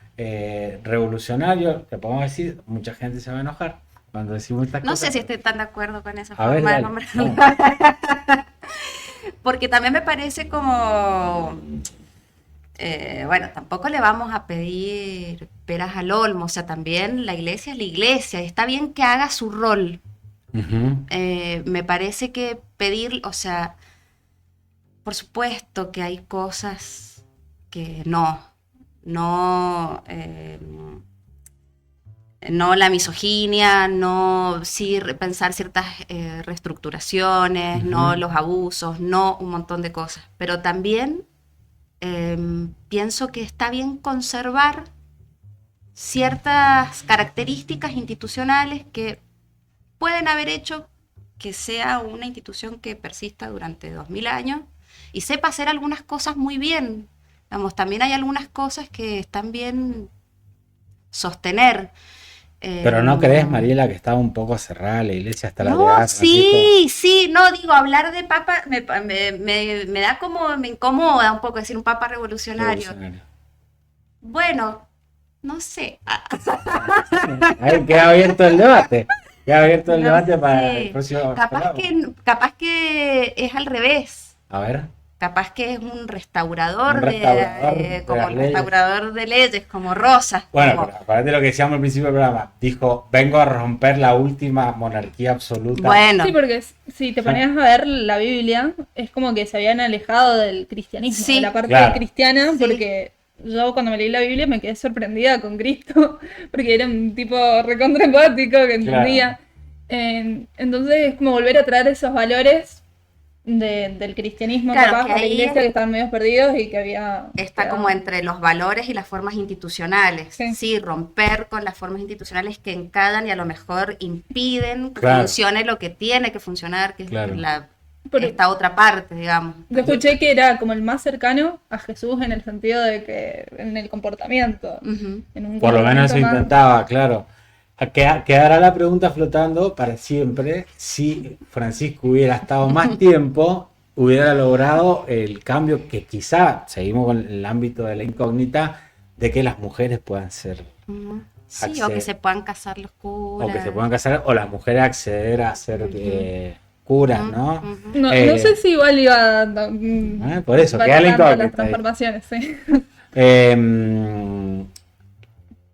revolucionario, te podemos decir, mucha gente se va a enojar cuando decimos estas No cosas. sé si estoy tan de acuerdo con esa A ver, forma de dale, nombrarlo. vamos. Porque también me parece como, bueno, tampoco le vamos a pedir peras al olmo, o sea, también la iglesia es la iglesia, y está bien que haga su rol. Ujú. Me parece que pedir, o sea, por supuesto que hay cosas que no, No la misoginia, no sí pensar ciertas reestructuraciones, no los abusos, no un montón de cosas. Pero también pienso que está bien conservar ciertas características institucionales que pueden haber hecho que sea una institución que persista durante 2000 años y sepa hacer algunas cosas muy bien. Digamos, también hay algunas cosas que están bien sostener. Pero ¿no crees, Mariela, que estaba un poco cerrada la iglesia hasta la llegada de Francisco? Sí, no, digo, hablar de papa me da como, me incomoda un poco decir un papa revolucionario. Bueno, no sé. Ahí queda abierto el debate. Queda abierto el debate para el próximo. Capaz que es al revés. A ver. Capaz que es un restaurador como el restaurador de leyes, como Rosas. Bueno, pero acuérdate lo que decíamos al principio del programa. Dijo, vengo a romper la última monarquía absoluta. Bueno. Sí, porque si te ponías a ver la Biblia, es como que se habían alejado del cristianismo, de la parte cristiana, porque yo cuando me leí la Biblia me quedé sorprendida con Cristo, porque era un tipo recontra empático que entendía. Entonces es como volver a traer esos valores del cristianismo, capaz, de la iglesia, que estaban medio perdidos y que había... Está como entre los valores y las formas institucionales. Sí, romper con las formas institucionales que encadan y a lo mejor impiden que funcione lo que tiene que funcionar, que es esta otra parte, digamos. Yo escuché que era como el más cercano a Jesús en el sentido de que en el comportamiento. Por lo menos se intentaba, claro. Quedará la pregunta flotando para siempre si Francisco hubiera estado más tiempo, hubiera logrado el cambio que quizá, seguimos con el ámbito de la incógnita, de que las mujeres puedan ser... Sí, o que se puedan casar los curas. O que se puedan casar, o las mujeres acceder a ser curas, ¿no? No sé si igual iba... por eso, queda la incógnita. Las transformaciones, sí.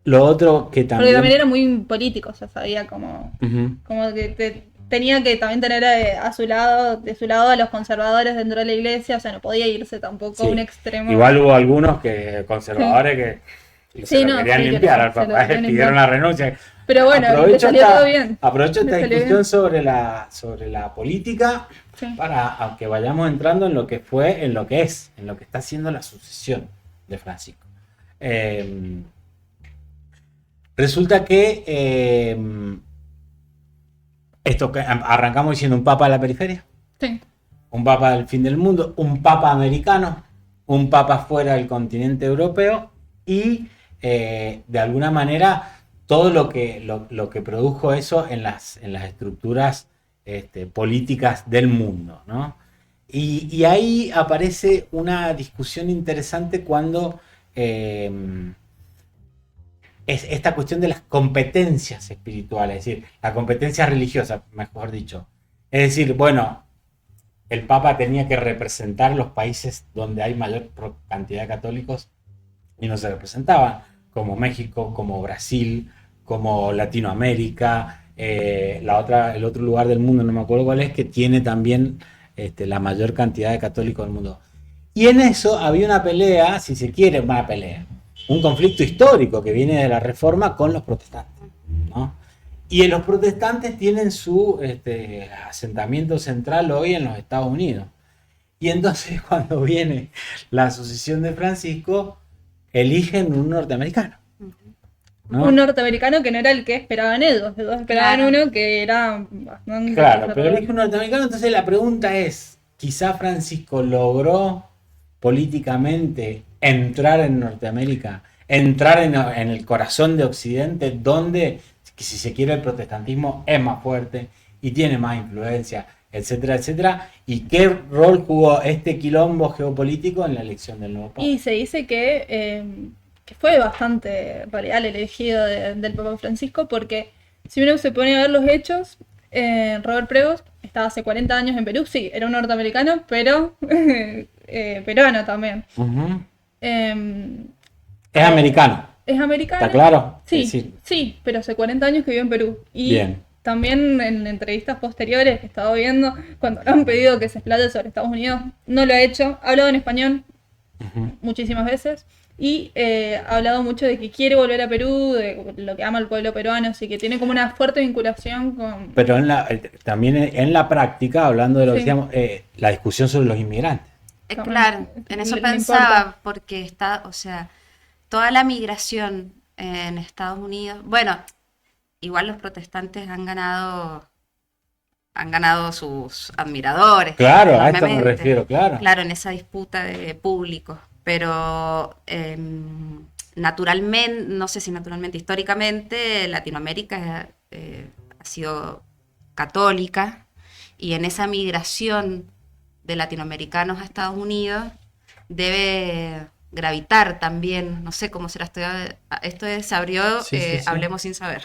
Lo otro que también... Porque también era muy político, o sea, sabía como que tenía que también tener de su lado a los conservadores dentro de la iglesia, o sea, no podía irse tampoco a un extremo. Igual hubo algunos conservadores que se lo querían limpiar al papá, pidieron la renuncia. Pero bueno, le salió todo bien. Aprovecho esta discusión sobre la política para, aunque vayamos entrando en lo que fue, en lo que está haciendo la sucesión de Francisco. Resulta que esto que arrancamos diciendo un papa de la periferia, un papa del fin del mundo, un papa americano, un papa fuera del continente europeo y de alguna manera todo lo que produjo eso en las estructuras políticas del mundo, ¿no? Y ahí aparece una discusión interesante cuando es esta cuestión de las competencias espirituales, es decir, la competencia religiosa, mejor dicho. Es decir, bueno, el Papa tenía que representar los países donde hay mayor cantidad de católicos y no se representaban, como México, como Brasil, como Latinoamérica, el otro lugar del mundo, no me acuerdo cuál es, que tiene también la mayor cantidad de católicos del mundo. Y en eso había una pelea, si se quiere, un conflicto histórico que viene de la Reforma con los protestantes, ¿no? Y los protestantes tienen su asentamiento central hoy en los Estados Unidos. Y entonces cuando viene la sucesión de Francisco, eligen un norteamericano, ¿no? Un norteamericano que no era el que esperaban ellos. Ellos esperaban uno que era bastante... Claro, pero eligen un norteamericano. Entonces la pregunta es, ¿quizá Francisco logró políticamente entrar en Norteamérica, entrar en el corazón de Occidente, donde, si se quiere, el protestantismo es más fuerte y tiene más influencia, etcétera, etcétera? ¿Y qué rol jugó este quilombo geopolítico en la elección del nuevo Papa? Y se dice que fue bastante real el elegido del Papa Francisco, porque si uno se pone a ver los hechos, Robert Prevost estaba hace 40 años en Perú, sí, era un norteamericano, pero peruano también. Es americano. Es americano. ¿Está claro? Sí, pero hace 40 años que vive en Perú. Y también en entrevistas posteriores que he estado viendo, cuando le han pedido que se explaye sobre Estados Unidos, no lo ha hecho. Ha hablado en español muchísimas veces. Y ha hablado mucho de que quiere volver a Perú, de lo que ama el pueblo peruano, así que tiene como una fuerte vinculación con... Pero también en la práctica, hablando de lo que Sí. decíamos, la discusión sobre los inmigrantes. Claro, en eso Le pensaba, importa. porque está, o sea, toda la migración en Estados Unidos, bueno, igual los protestantes han ganado sus admiradores, Claro, a esto me enormemente. refiero, claro. Claro, en esa disputa de públicos, pero naturalmente, no sé si naturalmente, históricamente, Latinoamérica ha sido católica y en esa migración de latinoamericanos a Estados Unidos debe gravitar también, no sé cómo será se abrió, Sí, sí, sí. Hablemos sin saber.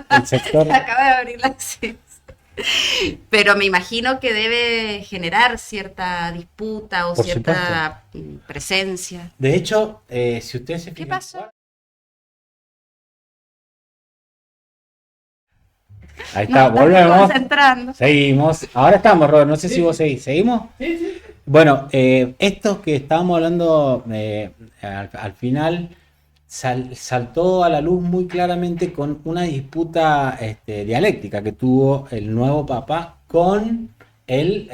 El sector. Acaba de abrirla, sí. Pero me imagino que debe generar cierta disputa o Por cierta presencia. De hecho, si ustedes se ¿Qué fijan. pasó? Ahí está, Nos estamos volvemos. concentrando. Seguimos. Ahora estamos, Robert. No sé si vos seguís. ¿Seguimos? Sí. Bueno, esto que estábamos hablando al final saltó a la luz muy claramente con una disputa dialéctica que tuvo el nuevo Papa con el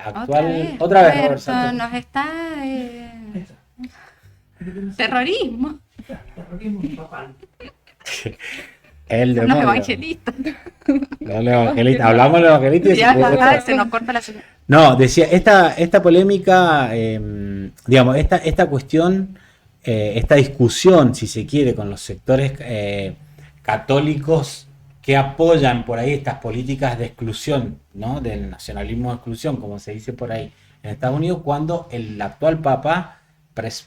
actual. Otra vez, Robert Roberto, Santos. nos está terrorismo. El Son los demonio. evangelistas. Los evangelistas. Hablamos de los evangelistas y Ya, se nos corta la señal. No, decía, esta polémica, digamos, esta cuestión, esta discusión, si se quiere, con los sectores católicos que apoyan por ahí estas políticas de exclusión, ¿no? Del nacionalismo de exclusión, como se dice por ahí en Estados Unidos, cuando el actual Papa,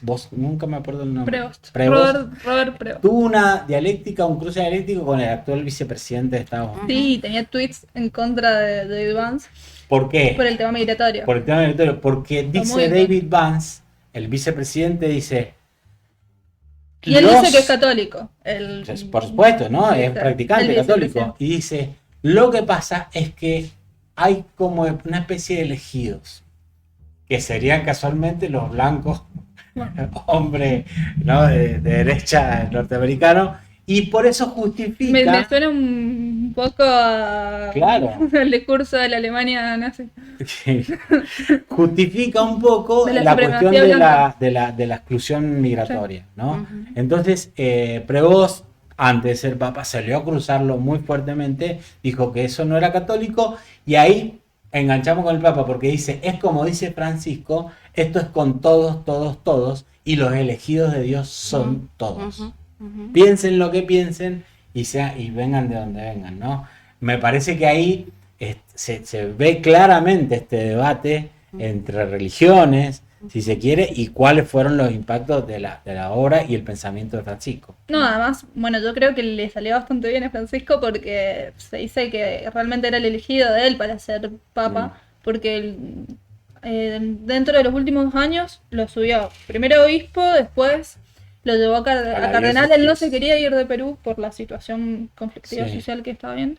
vos nunca me acuerdo el nombre, Prevost. Robert Prevost. tuvo una dialéctica, un cruce dialéctico con el actual vicepresidente de Estados Unidos. Sí, tenía tweets en contra de David Vance ¿Por qué? por el tema migratorio. Por el tema migratorio, porque dice muy bien. David Vance, el vicepresidente, dice. Y él dice que es católico. Por supuesto, ¿no? Sí, Es está. practicante El católico. vicepresidente. Y dice: lo que pasa es que hay como una especie de elegidos, que serían casualmente los blancos, hombres, ¿no? de derecha norteamericano, y por eso justifica. Me suena un poco a... Claro. al discurso de la Alemania nazi. Justifica un poco De la la supremacía cuestión blanca. de la exclusión migratoria, ¿no? Ujú. Entonces, Prevost, antes de ser papa, salió a cruzarlo muy fuertemente, dijo que eso no era católico, y ahí enganchamos con el papa, porque dice, es como dice Francisco, esto es con todos, todos, todos, y los elegidos de Dios son todos. Ujú, ujú. Piensen lo que piensen y vengan de donde vengan, ¿no? Me parece que ahí se ve claramente este debate entre religiones, si se quiere, y cuáles fueron los impactos de la obra y el pensamiento de Francisco. No, además, bueno, yo creo que le salió bastante bien a Francisco porque se dice que realmente era el elegido de él para ser papa, porque dentro de los últimos años lo subió primero a obispo, después lo llevó a la cardenal. diócesis. Él no se quería ir de Perú por la situación conflictiva Sí. social que estaba bien,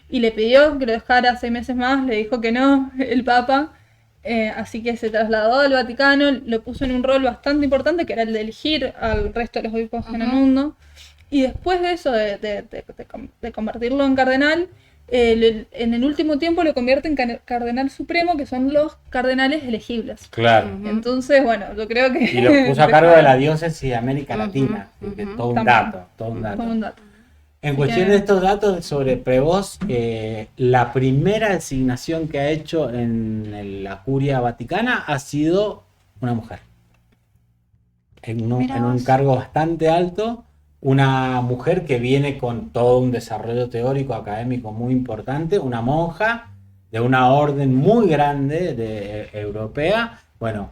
y le pidió que lo dejara 6 meses más, le dijo que no, el papa. Así que se trasladó al Vaticano, lo puso en un rol bastante importante, que era el de elegir al resto de los obispos en el mundo. Y después de eso, de convertirlo en cardenal, en el último tiempo lo convierte en cardenal supremo, que son los cardenales elegibles. Claro. Ujú. Entonces, bueno, yo creo que... Y lo puso a cargo de la diócesis de América Latina. Ujú, Así que ujú. todo un También. dato, todo un dato. Como un dato. En Así cuestión que- de estos datos sobre Prevost, la primera designación que ha hecho en la curia vaticana ha sido una mujer. Mira En un vos. cargo bastante alto, una mujer que viene con todo un desarrollo teórico, académico muy importante, una monja de una orden muy grande europea. Bueno,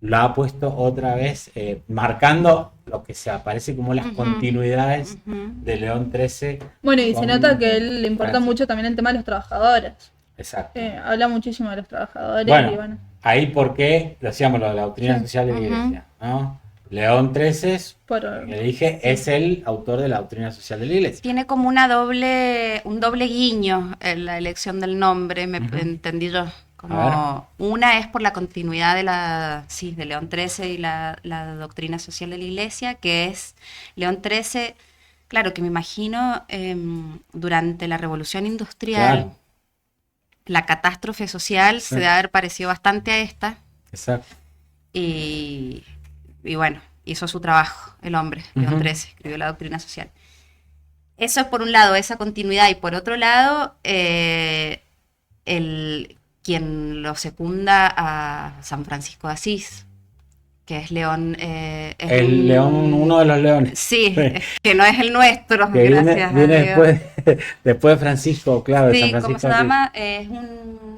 la ha puesto otra vez, marcando lo que se aparece como las Ujú. continuidades Ujú. de León XIII. Bueno, y se con nota que a él le importa Francia. mucho también el tema de los trabajadores. Exacto. Habla muchísimo de los trabajadores Bueno, y bueno. ahí porque decíamos lo de la doctrina Sí. social de la Ujú. iglesia, ¿no? León XIII, Por, le dije, es el autor de la doctrina social de la iglesia. Tiene como un doble guiño en la elección del nombre, me Ujú. entendí yo, Como una es por la continuidad de León XIII y la doctrina social de la Iglesia, que es León XIII, claro, que me imagino durante la Revolución Industrial, Claro. la catástrofe social Sí. se debe haber parecido bastante a esta, Exacto. y bueno, hizo su trabajo el hombre, León Ujú. XIII, escribió la doctrina social. Eso es por un lado, esa continuidad, y por otro lado, quien lo secunda a San Francisco de Asís, que es León. El león, uno de los leones. Sí, Sí. que no es el nuestro, Que gracias viene a Dios. después de Francisco, claro, de San Sí, ¿cómo Francisco se de Asís. llama?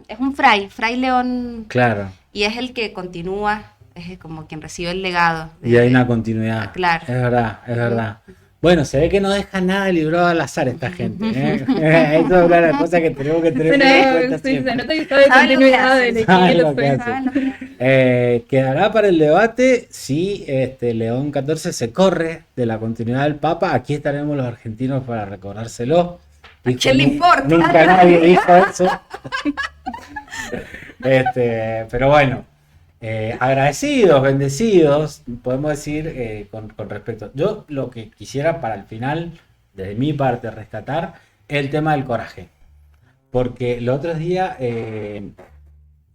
Es un fray León, Claro. y es el que continúa, es como quien recibe el legado. Y hay una continuidad. Claro. Es verdad, es verdad. Bueno, se ve que no deja nada librado al azar esta gente. Eso es una de las cosas que tenemos que tener muy en cuenta Sí, siempre. se nota que sabe Saben lo que continuidad hacen. del Saben lo equipo. que hacen. Quedará para el debate si León XIV se corre de la continuidad del Papa. Aquí estaremos los argentinos para recordárselo. ¿A quién le importa? Nunca nadie dijo eso. Pero bueno, agradecidos, bendecidos, podemos decir con respecto. Yo lo que quisiera para el final, desde mi parte, rescatar el tema del coraje. Porque los otros días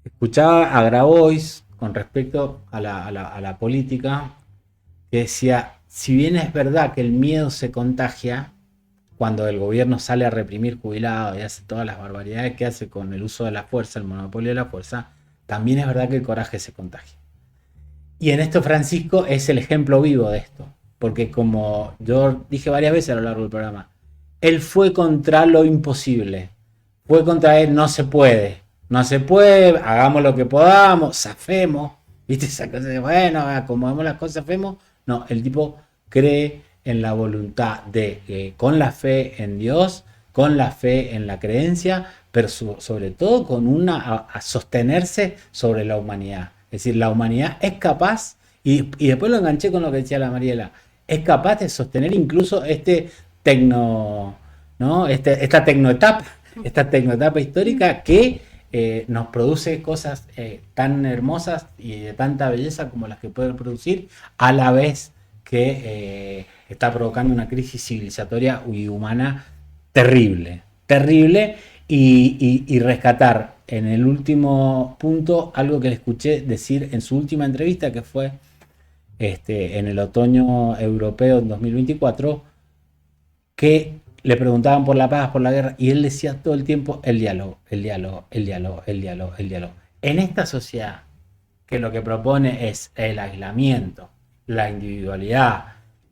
escuchaba a Grabois con respecto a la política, que decía, si bien es verdad que el miedo se contagia, cuando el gobierno sale a reprimir jubilados y hace todas las barbaridades que hace con el uso de la fuerza, el monopolio de la fuerza, también es verdad que el coraje se contagia. Y en esto Francisco es el ejemplo vivo de esto, porque como yo dije varias veces a lo largo del programa, él fue contra lo imposible, fue contra él, no se puede, hagamos lo que podamos, zafemos, ¿viste? Esa cosa de, bueno, acomodamos las cosas, zafemos. No, el tipo cree en la voluntad de, con la fe en Dios, con la fe en la creencia, pero sobre todo con a sostenerse sobre la humanidad. Es decir, la humanidad es capaz, y después lo enganché con lo que decía la Mariela, es capaz de sostener incluso ¿no? Esta tecnoetapa histórica que nos produce cosas tan hermosas y de tanta belleza como las que puede producir, a la vez que está provocando una crisis civilizatoria y humana terrible, y rescatar en el último punto algo que le escuché decir en su última entrevista, que fue en el otoño europeo en 2024, que le preguntaban por la paz, por la guerra, y él decía todo el tiempo el diálogo. En esta sociedad que lo que propone es el aislamiento, la individualidad,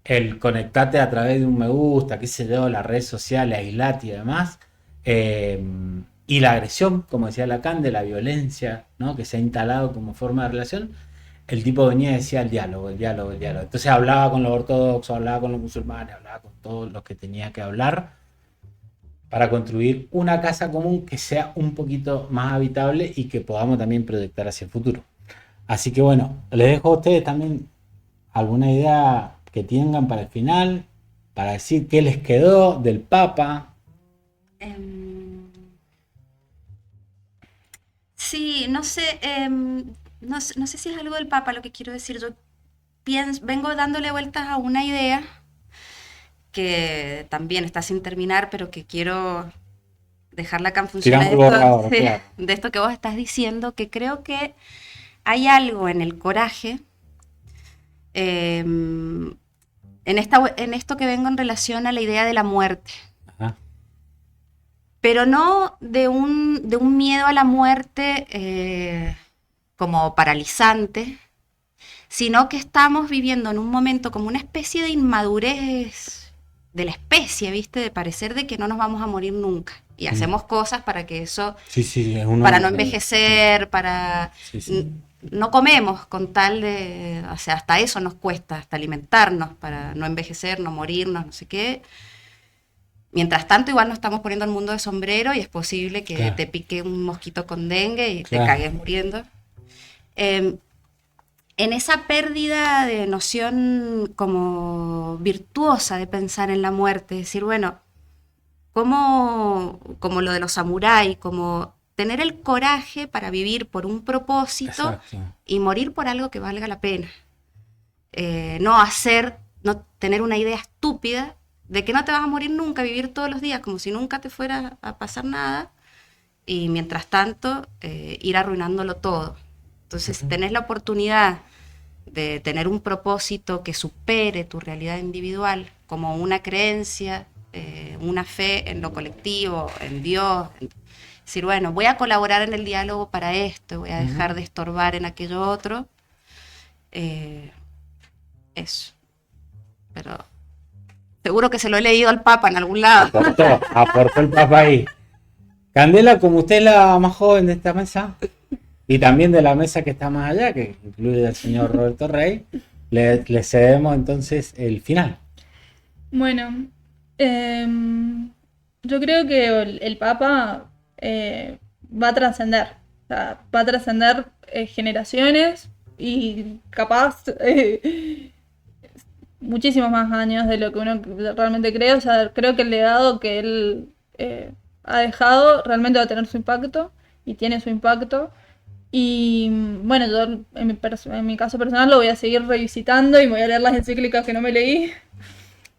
el conectarte a través de un me gusta, qué sé yo, las redes sociales, aislate y demás, y la agresión, como decía Lacan, de la violencia, ¿no? Que se ha instalado como forma de relación, el tipo venía y decía el diálogo. Entonces hablaba con los ortodoxos, hablaba con los musulmanes, hablaba con todos los que tenía que hablar para construir una casa común que sea un poquito más habitable y que podamos también proyectar hacia el futuro. Así que bueno, les dejo a ustedes también alguna idea que tengan para el final, para decir qué les quedó del Papa. Sí, no sé, no sé si es algo del Papa lo que quiero decir. Yo vengo dándole vueltas a una idea que también está sin terminar, pero que quiero dejarla acá en función de esto que vos estás diciendo, que creo que hay algo en el coraje, en esto que vengo en relación a la idea de la muerte. Ajá. Pero no de un miedo a la muerte como paralizante, sino que estamos viviendo en un momento como una especie de inmadurez de la especie, ¿viste? De parecer de que no nos vamos a morir nunca. Y hacemos cosas para que eso, para no envejecer, para... No comemos con tal de... O sea, hasta eso nos cuesta, hasta alimentarnos, para no envejecer, no morirnos, no sé qué. Mientras tanto, igual nos estamos poniendo el mundo de sombrero y es posible que te pique un mosquito con dengue y te cagues muriendo. En esa pérdida de noción como virtuosa de pensar en la muerte, decir, bueno, como lo de los samuráis, como tener el coraje para vivir por un propósito. Exacto. Y morir por algo que valga la pena. No tener una idea estúpida de que no te vas a morir nunca, vivir todos los días como si nunca te fuera a pasar nada, y mientras tanto ir arruinándolo todo. Entonces, si tenés la oportunidad de tener un propósito que supere tu realidad individual, como una creencia, una fe en lo colectivo, en Dios, decir, bueno, voy a colaborar en el diálogo para esto, voy a dejar de estorbar en aquello otro, eso. Pero seguro que se lo he leído al Papa en algún lado. Aportó el Papa ahí. Candela, como usted es la más joven de esta mesa, y también de la mesa que está más allá, que incluye al señor Roberto Rey, le cedemos entonces el final. Bueno, yo creo que el Papa va a trascender. O sea, va a trascender generaciones y capaz muchísimos más años de lo que uno realmente cree. O sea, creo que el legado que él ha dejado realmente va a tener su impacto y tiene su impacto. Y bueno, yo en mi caso personal lo voy a seguir revisitando y me voy a leer las encíclicas que no me leí,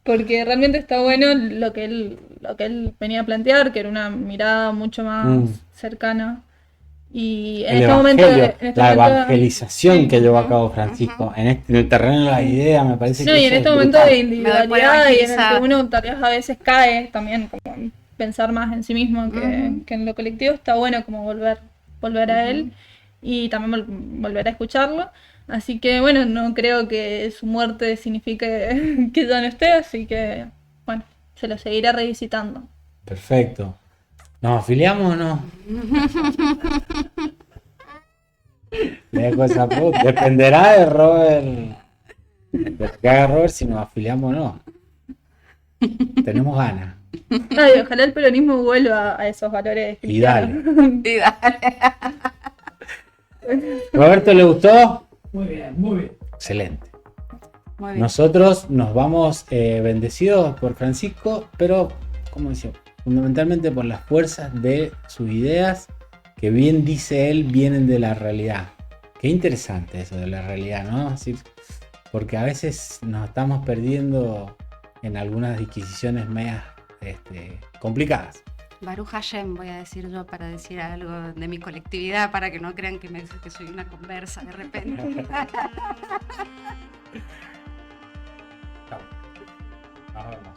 porque realmente está bueno lo que él venía a plantear, que era una mirada mucho más cercana. Y en El este momento, evangelio, la evangelización sí, que llevó a cabo Francisco en el terreno de las ideas, me parece no, que y eso en este es momento brutal. de individualidad y en el que uno tal vez a veces cae también, como en pensar más en sí mismo que en lo colectivo, está bueno como volver a él y también volver a escucharlo. Así que bueno, no creo que su muerte signifique que ya no esté, así que bueno, se lo seguiré revisitando. Perfecto. ¿Nos afiliamos o no? Le dejo esa pregunta. Dependerá de Robert, de lo que haga Robert, si nos afiliamos o no. Tenemos ganas. Ay, ojalá el peronismo vuelva a esos valores Y dale. cristianos. Y dale. ¿Roberto le gustó? Muy bien, muy bien. Excelente. Muy bien. Nosotros nos vamos bendecidos por Francisco, pero, como decía, fundamentalmente por las fuerzas de sus ideas, que bien dice él, vienen de la realidad. Qué interesante eso de la realidad, ¿no? Así, porque a veces nos estamos perdiendo en algunas disquisiciones medias complicadas. Baruch Hashem, voy a decir yo para decir algo de mi colectividad, para que no crean que soy una conversa de repente. Nos vemos.